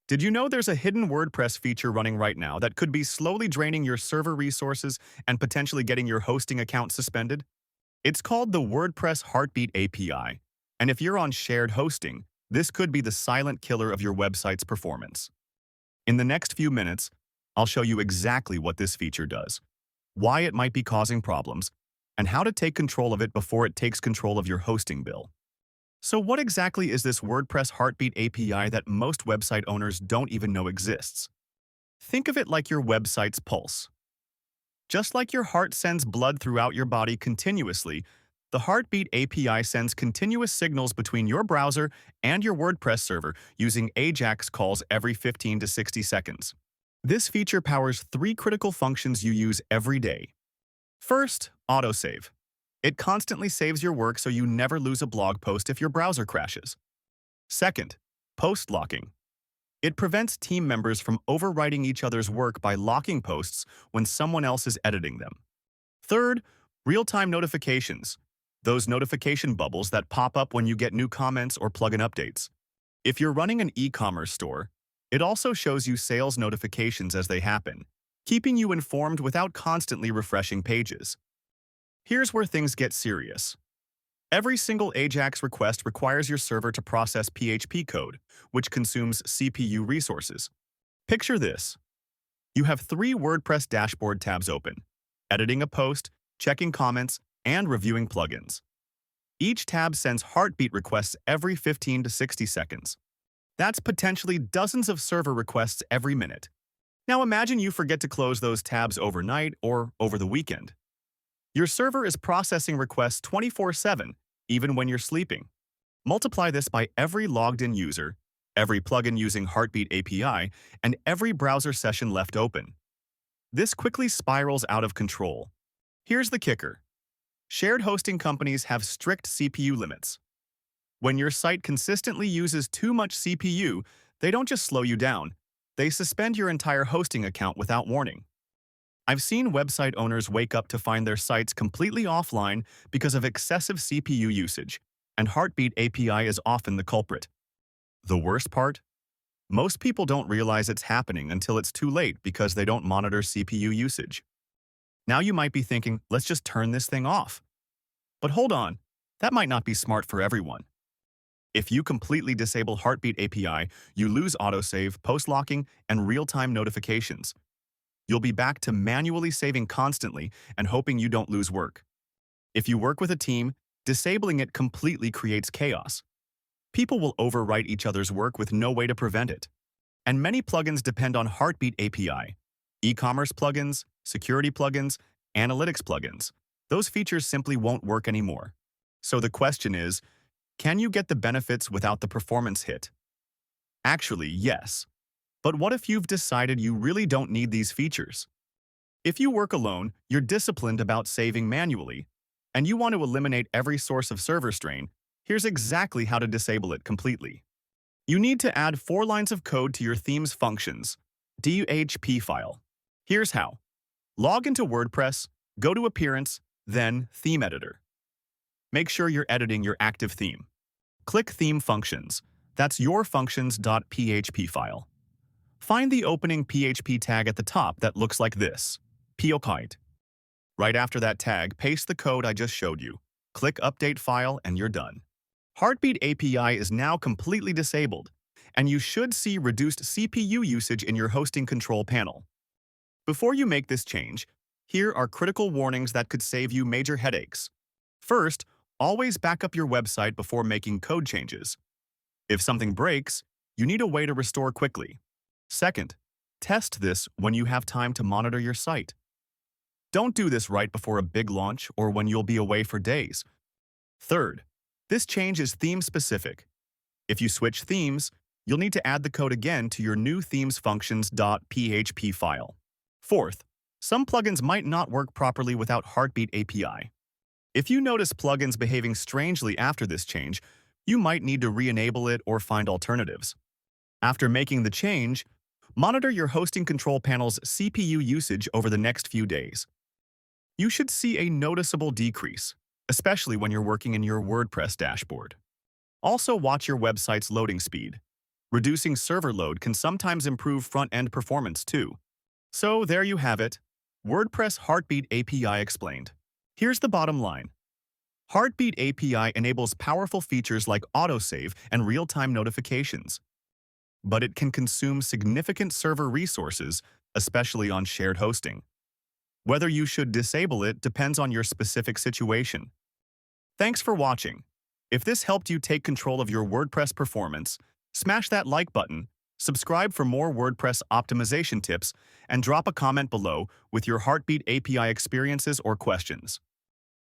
Did you know there's a hidden WordPress feature running right now that could be slowly draining your server resources and potentially getting your hosting account suspended? It's called the WordPress Heartbeat API, and if you're on shared hosting, this could be the silent killer of your website's performance. In the next few minutes, I'll show you exactly what this feature does, why it might be causing problems, and how to take control of it before it takes control of your hosting bill. So what exactly is this WordPress Heartbeat API that most website owners don't even know exists? Think of it like your website's pulse. Just like your heart sends blood throughout your body continuously, the Heartbeat API sends continuous signals between your browser and your WordPress server using AJAX calls every 15 to 60 seconds. This feature powers three critical functions you use every day. First, autosave. It constantly saves your work so you never lose a blog post if your browser crashes. Second, post locking. It prevents team members from overwriting each other's work by locking posts when someone else is editing them. Third, real-time notifications. Those notification bubbles that pop up when you get new comments or plugin updates. If you're running an e-commerce store, it also shows you sales notifications as they happen, keeping you informed without constantly refreshing pages. Here's where things get serious. Every single AJAX request requires your server to process PHP code, which consumes CPU resources. Picture this. You have three WordPress dashboard tabs open: editing a post, checking comments, and reviewing plugins. Each tab sends heartbeat requests every 15 to 60 seconds. That's potentially dozens of server requests every minute. Now imagine you forget to close those tabs overnight or over the weekend. Your server is processing requests 24/7, even when you're sleeping. Multiply this by every logged-in user, every plugin using Heartbeat API, and every browser session left open. This quickly spirals out of control. Here's the kicker. Shared hosting companies have strict CPU limits. When your site consistently uses too much CPU, they don't just slow you down, they suspend your entire hosting account without warning. I've seen website owners wake up to find their sites completely offline because of excessive CPU usage, and Heartbeat API is often the culprit. The worst part? Most people don't realize it's happening until it's too late because they don't monitor CPU usage. Now you might be thinking, let's just turn this thing off. But hold on, that might not be smart for everyone. If you completely disable Heartbeat API, you lose autosave, post-locking, and real-time notifications. You'll be back to manually saving constantly and hoping you don't lose work. If you work with a team, disabling it completely creates chaos. People will overwrite each other's work with no way to prevent it. And many plugins depend on Heartbeat API. E-commerce plugins, security plugins, analytics plugins. Those features simply won't work anymore. So the question is, can you get the benefits without the performance hit? Actually, yes. But what if you've decided you really don't need these features? If you work alone, you're disciplined about saving manually, and you want to eliminate every source of server strain, here's exactly how to disable it completely. You need to add 4 lines of code to your theme's functions, .php file. Here's how. Log into WordPress, go to Appearance, then Theme Editor. Make sure you're editing your active theme. Click Theme Functions. That's your functions.php file. Find the opening PHP tag at the top that looks like this, POKite. Right after that tag, paste the code I just showed you. Click Update File and you're done. Heartbeat API is now completely disabled, and you should see reduced CPU usage in your hosting control panel. Before you make this change, here are critical warnings that could save you major headaches. First, always back up your website before making code changes. If something breaks, you need a way to restore quickly. Second, test this when you have time to monitor your site. Don't do this right before a big launch or when you'll be away for days. Third, this change is theme-specific. If you switch themes, you'll need to add the code again to your new theme's functions.php file. Fourth, some plugins might not work properly without Heartbeat API. If you notice plugins behaving strangely after this change, you might need to re-enable it or find alternatives. After making the change, monitor your hosting control panel's CPU usage over the next few days. You should see a noticeable decrease, especially when you're working in your WordPress dashboard. Also watch your website's loading speed. Reducing server load can sometimes improve front-end performance too. So there you have it. WordPress Heartbeat API explained. Here's the bottom line. Heartbeat API enables powerful features like autosave and real-time notifications. But it can consume significant server resources, especially on shared hosting. Whether you should disable it depends on your specific situation. Thanks for watching. If this helped you take control of your WordPress performance, smash that like button, subscribe for more WordPress optimization tips, and drop a comment below with your Heartbeat API experiences or questions.